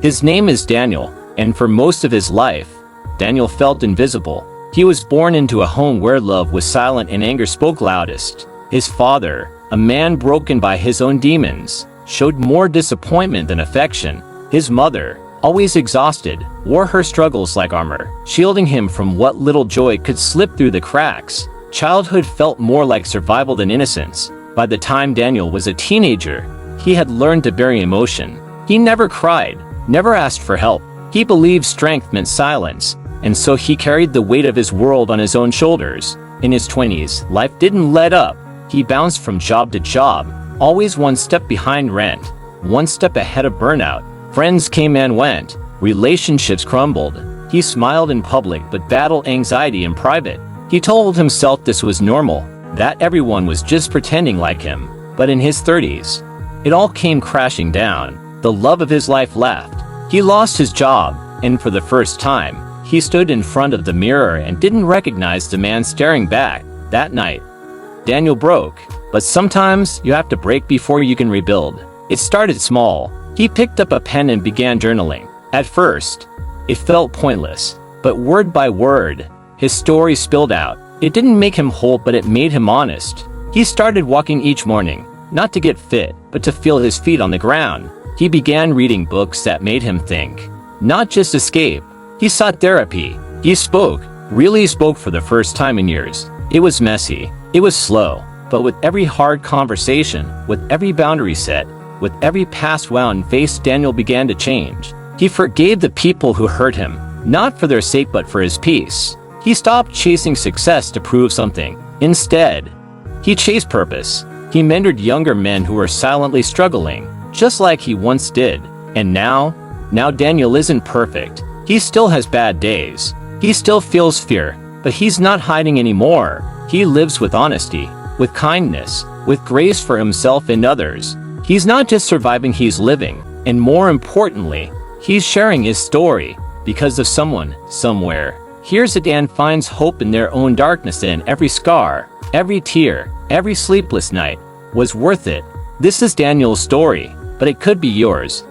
His name is Daniel, and for most of his life, Daniel felt invisible. He was born into a home where love was silent and anger spoke loudest. His father, a man broken by his own demons, showed more disappointment than affection. His mother, always exhausted, wore her struggles like armor, shielding him from what little joy could slip through the cracks. Childhood felt more like survival than innocence. By the time Daniel was a teenager, he had learned to bury emotion. He never cried, never asked for help. He believed strength meant silence, and so he carried the weight of his world on his own shoulders. In his 20s, life didn't let up. He bounced from job to job, always one step behind rent, one step ahead of burnout. Friends came and went, relationships crumbled. He smiled in public but battled anxiety in private. He told himself this was normal, that everyone was just pretending like him. But in his 30s, it all came crashing down. The love of his life left. He lost his job, and for the first time, he stood in front of the mirror and didn't recognize the man staring back. That night, Daniel broke. But sometimes you have to break before you can rebuild. It started small. He picked up a pen and began journaling. At first, it felt pointless, but word by word, his story spilled out. It didn't make him whole, but it made him honest. He started walking each morning, not to get fit, but to feel his feet on the ground. He began reading books that made him think, not just escape. He sought therapy. He spoke, really spoke for the first time in years. It was messy. It was slow. But with every hard conversation, with every boundary set, with every past wound faced, Daniel began to change. He forgave the people who hurt him, not for their sake but for his peace. He stopped chasing success to prove something. Instead, he chased purpose. He mentored younger men who were silently struggling, just like he once did. And now Daniel isn't perfect. He still has bad days. He still feels fear, but he's not hiding anymore. He lives with honesty, with kindness, with grace for himself and others. He's not just surviving, he's living. And more importantly, he's sharing his story because of someone, somewhere, hears it and finds hope in their own darkness. And every scar, every tear, every sleepless night was worth it. This is Daniel's story, but it could be yours.